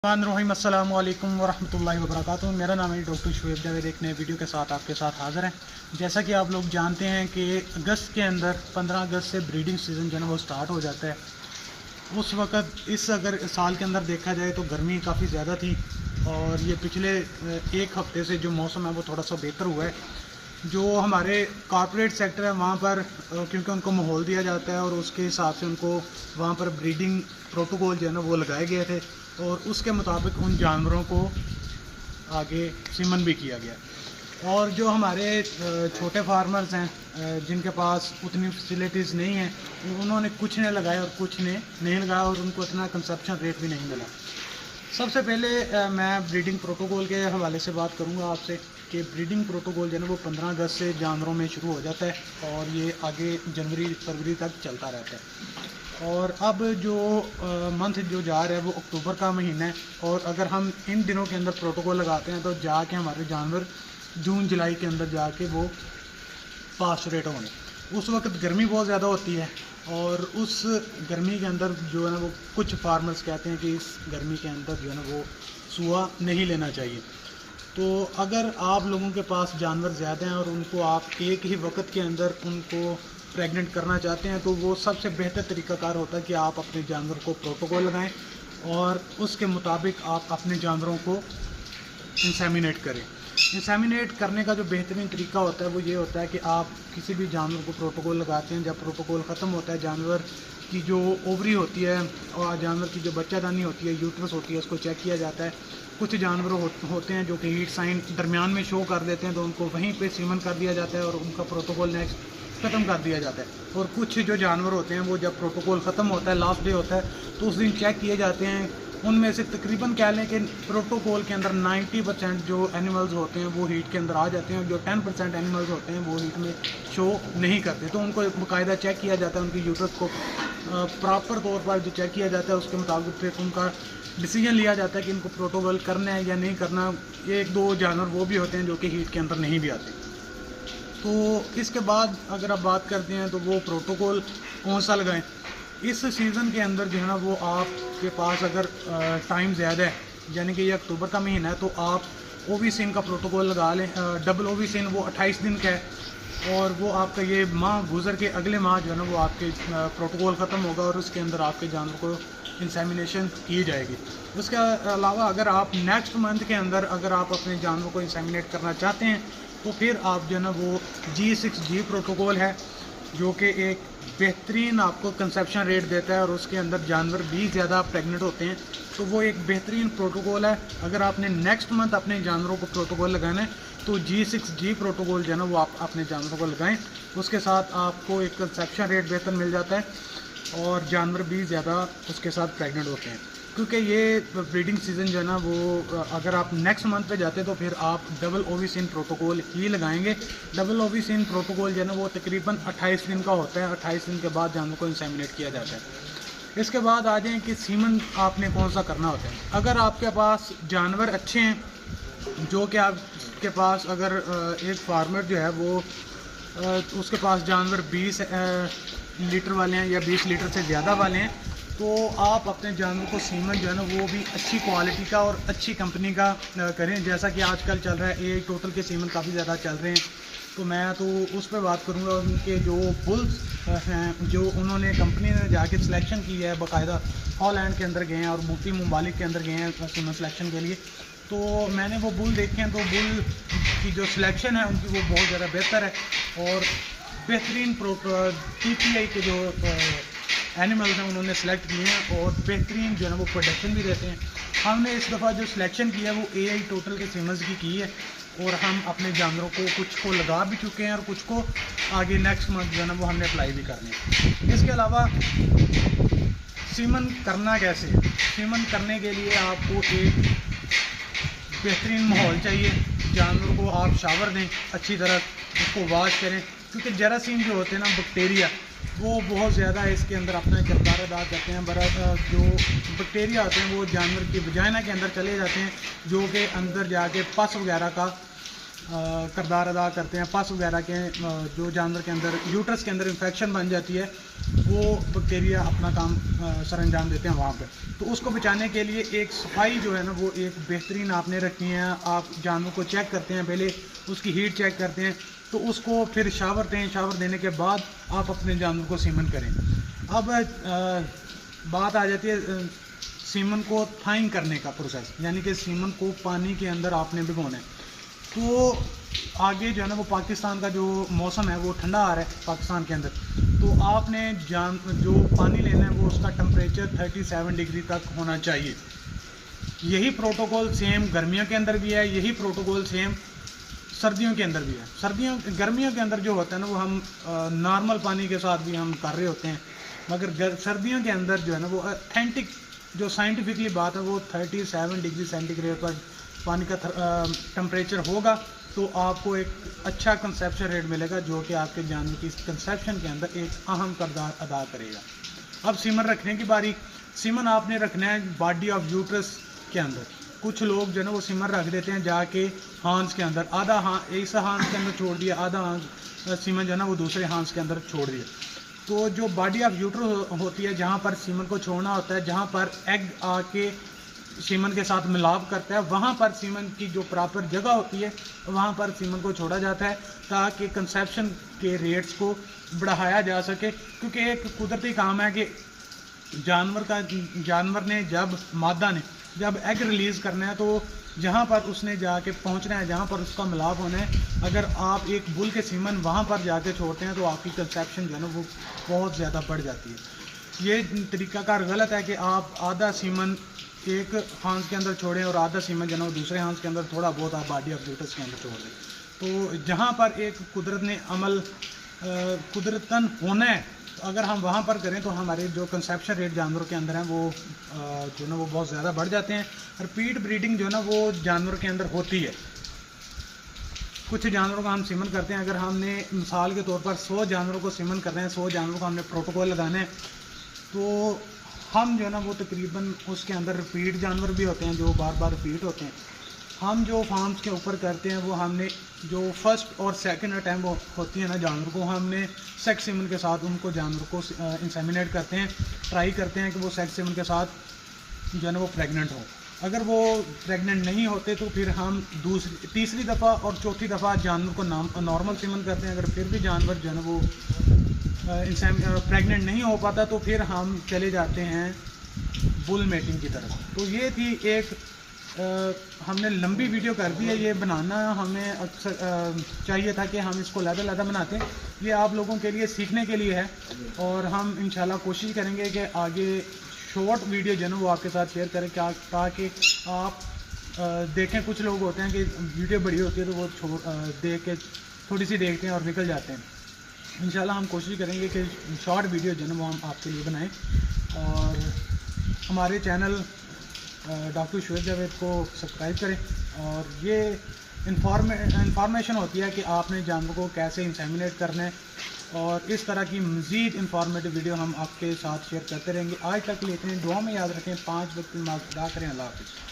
अस्सलाम वालेकुम वरहमतुल्लाहि वबरकातुहू। मेरा नाम है डॉक्टर शुएब जावेद। एक नए वीडियो के साथ आपके साथ हाज़िर हैं। जैसा कि आप लोग जानते हैं कि अगस्त के अंदर 15 अगस्त से ब्रीडिंग सीज़न जो है वो स्टार्ट हो जाता है। उस वक़्त अगर साल के अंदर देखा जाए तो गर्मी काफ़ी ज़्यादा थी और ये पिछले एक हफ़्ते से जो मौसम है वो थोड़ा सा बेहतर हुआ है। जो हमारे कॉर्पोरेट सेक्टर है वहाँ पर क्योंकि उनको माहौल दिया जाता है और उसके हिसाब से उनको वहाँ पर ब्रीडिंग प्रोटोकॉल जो है ना वो लगाए गए थे और उसके मुताबिक उन जानवरों को आगे सीमन भी किया गया। और जो हमारे छोटे फार्मर्स हैं जिनके पास उतनी फैसिलिटीज़ नहीं हैं, उन्होंने कुछ ने लगाया और कुछ ने नहीं लगाया और उनको इतना कंजप्शन रेट भी नहीं मिला। सबसे पहले मैं ब्रीडिंग प्रोटोकॉल के हवाले से बात करूंगा आपसे कि ब्रीडिंग प्रोटोकॉल जो है ना वो 15 अगस्त से जानवरों में शुरू हो जाता है और ये आगे जनवरी फरवरी तक चलता रहता है। और अब जो मंथ जो जा रहा है वो अक्टूबर का महीना है और अगर हम इन दिनों के अंदर प्रोटोकॉल लगाते हैं तो जाके हमारे जानवर जून जुलाई के अंदर जाके वो पास्चुरेट होंगे। उस वक्त गर्मी बहुत ज़्यादा होती है और उस गर्मी के अंदर जो है ना वो कुछ फार्मर्स कहते हैं कि इस गर्मी के अंदर जो है ना वो सुआ नहीं लेना चाहिए। तो अगर आप लोगों के पास जानवर ज़्यादा हैं और उनको आप एक ही वक्त के अंदर उनको प्रेग्नेंट करना चाहते हैं तो वो सबसे बेहतर तरीक़ाकार होता है कि आप अपने जानवर को प्रोटोकॉल लगाएं और उसके मुताबिक आप अपने जानवरों को इंसेमिनेट करें। इंसेमिनेट करने का जो बेहतरीन तरीका होता है वो ये होता है कि आप किसी भी जानवर को प्रोटोकॉल लगाते हैं, जब प्रोटोकॉल ख़त्म होता है जानवर की जो ओवरी होती है और जानवर की जो बच्चादानी होती है, यूट्रस होती है, उसको चेक किया जाता है। कुछ जानवर होते हैं जो कि हीट साइन दरमियान में शो कर देते हैं तो उनको वहीं पे सीमन कर दिया जाता है और उनका प्रोटोकॉल नेक्स्ट ख़त्म कर दिया जाता है। और कुछ जो जानवर होते हैं वो जब प्रोटोकॉल ख़त्म होता है, लास्ट डे होता है, तो उस दिन चेक किए जाते हैं। उनमें से तकरीबन कह लें कि प्रोटोकॉल के अंदर 90% जो एनिमल्स होते हैं वो हीट के अंदर आ जाते हैं और जो 10% एनिमल्स होते हैं वो हीट में शो नहीं करते। तो उनको बाकायदा चेक किया जाता है, उनकी यूट्रस को प्रॉपर तौर पर जो चेक किया जाता है उसके मुताबिक फिर उनका डिसीजन लिया जाता है कि इनको प्रोटोकॉल करना है या नहीं करना। एक दो जानवर वो भी होते हैं जो कि हीट के अंदर नहीं भी आते। तो इसके बाद अगर आप बात करते हैं तो वो प्रोटोकॉल कौन सा लगाएं इस सीज़न के अंदर जो है ना वो आपके पास अगर टाइम ज़्यादा है, यानी कि ये अक्टूबर का महीना है, तो आप ओविसिन का प्रोटोकॉल लगा लें। डबल ओविसिन वो 28 दिन का है और वो आपका ये माह गुजर के अगले माह जो है ना वो आपके प्रोटोकॉल ख़त्म होगा और उसके अंदर आपके जानवर को इंसेमिनेशन की जाएगी। उसके अलावा अगर आप नेक्स्ट मंथ के अंदर अगर आप अपने जानवर को इंसेमिनेट करना चाहते हैं तो फिर आप जो है ना वो G6G प्रोटोकॉल है जो कि एक बेहतरीन आपको कंसेप्शन रेट देता है और उसके अंदर जानवर भी ज़्यादा प्रेग्नेंट होते हैं। तो वो एक बेहतरीन प्रोटोकॉल है। अगर आपने नेक्स्ट मंथ अपने जानवरों को प्रोटोकॉल लगाना है तो G6G प्रोटोकॉल जो है ना वो आप अपने जानवरों को लगाएं। उसके साथ आपको एक कंसेप्शन रेट बेहतर मिल जाता है और जानवर भी ज़्यादा उसके साथ प्रेग्नेंट होते हैं। क्योंकि ये ब्रीडिंग सीज़न जो है ना वो अगर आप नेक्स्ट मंथ पे जाते तो फिर आप डबल ओविसिन प्रोटोकॉल ही लगाएंगे। डबल ओविसिन प्रोटोकॉल जो है ना वो तकरीबन 28 दिन का होता है। 28 दिन के बाद जानवर को इंसेमिनेट किया जाता है। इसके बाद आ जाएँ कि सीमन आपने कौन सा करना होता है। अगर आपके पास जानवर अच्छे हैं जो कि आपके पास अगर एक फार्मर जो है वो उसके पास जानवर 20 लीटर वाले हैं या 20 लीटर से ज़्यादा वाले हैं तो आप अपने जानवर को सीमन जो है ना वो भी अच्छी क्वालिटी का और अच्छी कंपनी का करें। जैसा कि आजकल चल रहा है एआई टोटल के सीमन काफ़ी ज़्यादा चल रहे हैं, तो मैं तो उस पर बात करूँगा। उनके जो बुल्स हैं जो उन्होंने कंपनी ने जाके सिलेक्शन की है, बाकायदा हॉलैंड के अंदर गए हैं और मुफ्ती मुबालिक के अंदर गए हैं सीमन सिलेक्शन के लिए। तो मैंने वो बुल देखे हैं तो बुल की जो सिलेक्शन है उनकी वो बहुत ज़्यादा बेहतर है और बेहतरीन TPI के जो एनिमल्स हैं उन्होंने सेलेक्ट किए हैं और बेहतरीन जो है ना वो प्रोडक्शन भी देते हैं। हमने इस दफ़ा जो सिलेक्शन की है वो एआई टोटल के सीमन्स की है और हम अपने जानवरों को कुछ को लगा भी चुके हैं और कुछ को आगे नेक्स्ट मंथ जो है ना वो हमने अप्लाई भी करने हैं। इसके अलावा सीमन करना कैसे है, सीमन करने के लिए आपको एक बेहतरीन माहौल चाहिए। जानवर को आप शावर दें, अच्छी तरह उसको वॉश करें क्योंकि जरासीम जो होते हैं ना बैक्टीरिया वो बहुत ज़्यादा इसके अंदर अपना किरदार अदा करते हैं। जो बैक्टीरिया होते हैं वो जानवर की वजाइना के अंदर चले जाते हैं जो कि अंदर जाके पस वगैरह का किरदार अदा करते हैं। पस वगैरह के जो जानवर के अंदर यूट्रस के अंदर इन्फेक्शन बन जाती है, वो बैक्टीरिया अपना काम सर अंजाम देते हैं वहाँ पर। तो उसको बचाने के लिए एक सफाई जो है ना वो एक बेहतरीन आपने रखनी है। आप जानवर को चेक करते हैं, पहले उसकी हीट चेक करते हैं, तो उसको फिर शावर दें। शावर देने के बाद आप अपने जानवर को सीमन करें। अब बात आ जाती है सीमन को थाइंग करने का प्रोसेस, यानी कि सीमन को पानी के अंदर आपने भिगोना है। तो आगे जो है ना वो पाकिस्तान का जो मौसम है वो ठंडा आ रहा है पाकिस्तान के अंदर, तो आपने जो पानी लेना है वो उसका टेम्परेचर 37 डिग्री तक होना चाहिए। यही प्रोटोकॉल सेम गर्मियों के अंदर भी है, यही प्रोटोकॉल सेम सर्दियों के अंदर भी है। गर्मियों के अंदर जो होता है ना वो हम नॉर्मल पानी के साथ भी हम कर रहे होते हैं, मगर सर्दियों के अंदर जो है ना वो ऑथेंटिक जो साइंटिफिकली बात है वो 37 डिग्री सेंटीग्रेड पर पानी का टेम्परेचर होगा, तो आपको एक अच्छा कंसेप्शन रेट मिलेगा जो कि आपके जानवर की कंसेप्शन के अंदर एक अहम किरदार अदा करेगा। अब सीमन रखने की बारी। सीमन आपने रखना है बॉडी ऑफ यूट्रस के अंदर। कुछ लोग जो है ना वो सीमन रख देते हैं जाके हांस के अंदर, आधा इस हांस के अंदर छोड़ दिया, आधा सीमन जो है ना वो दूसरे हांस के अंदर छोड़ दिया। तो जो बॉडी ऑफ यूट्रस होती है, जहाँ पर सीमन को छोड़ना होता है, जहाँ पर एग आके सीमन के साथ मिलाप करता है, वहाँ पर सीमन की जो प्रॉपर जगह होती है वहाँ पर सीमन को छोड़ा जाता है ताकि कंसेप्शन के रेट्स को बढ़ाया जा सके। क्योंकि एक कुदरती काम है कि जानवर ने जब एग रिलीज़ करना है, तो जहाँ पर उसने जाके पहुँचना है, जहाँ पर उसका मिलाप होना है, अगर आप एक बुल के सीमन वहाँ पर जाके छोड़ते हैं तो आपकी कंसेप्शन जो है ना वो बहुत ज़्यादा बढ़ जाती है। ये तरीकाकार गलत है कि आप आधा सीमन एक हांस के अंदर छोड़ें और आधा सीमन जो है वो दूसरे हांस के अंदर थोड़ा बहुत आप बॉडी ऑफ यूट्रस के अंदर छोड़ दें। तो जहाँ पर एक कुदरत ने अमल कुदरतन होना है, तो अगर हम वहाँ पर करें तो हमारे जो कंसेप्शन रेट जानवरों के अंदर हैं वो जो है ना वो बहुत ज़्यादा बढ़ जाते हैं। रिपीट ब्रीडिंग जो है ना वो जानवर के अंदर होती है। कुछ जानवरों का हम सीमन करते हैं, अगर हमने मिसाल के तौर पर 100 जानवरों को सीमन कर रहे हैं, 100 जानवरों को हमने प्रोटोकॉल लगाना है, तो हम जो है ना वो तकरीबन उसके अंदर रिपीट जानवर भी होते हैं जो बार बार रिपीट होते हैं। हम जो फार्म्स के ऊपर करते हैं वो हमने जो फर्स्ट और सेकंड अटैम्प्ट होती है ना जानवर को, हमने सेक्स सीमन के साथ उनको जानवर को इंसेमिनेट करते हैं, ट्राई करते हैं कि वो सेक्स सीमन के साथ जो है ना वो प्रेग्नेंट हो। अगर वो प्रेग्नेंट नहीं होते तो फिर हम तीसरी दफ़ा और चौथी दफ़ा जानवर को नॉर्मल सीमन करते हैं। अगर फिर भी जानवर जो है ना वो प्रेग्नेंट नहीं हो पाता तो फिर हम चले जाते हैं बुल मेटिंग की तरफ। तो ये थी एक हमने लंबी वीडियो कर दी है। ये बनाना हमें अक्सर चाहिए था कि हम इसको लहदा बनाते हैं। ये आप लोगों के लिए सीखने के लिए है और हम इंशाल्लाह कोशिश करेंगे कि आगे शॉर्ट वीडियो जो है ना वो आपके साथ शेयर करें ताकि आप देखें। कुछ लोग होते हैं कि वीडियो बड़ी होती है तो वो देख के थोड़ी सी देखते हैं और निकल जाते हैं। इंशाल्लाह हम कोशिश करेंगे कि शॉर्ट वीडियो जो है ना वो हम आपके लिए बनाएं और हमारे चैनल डॉक्टर शुएब जावेद को सब्सक्राइब करें। और ये इंफॉर्मेशन होती है कि आपने जानवर को कैसे इंसेमिनेट करना है, और इस तरह की मज़ीद इंफॉर्मेटिव वीडियो हम आपके साथ शेयर करते रहेंगे। आज तक के लिए इतने, दुआ में याद रखें, 5 वक्त नमाज़ अदा करें। अल्लाह हाफ़िज़।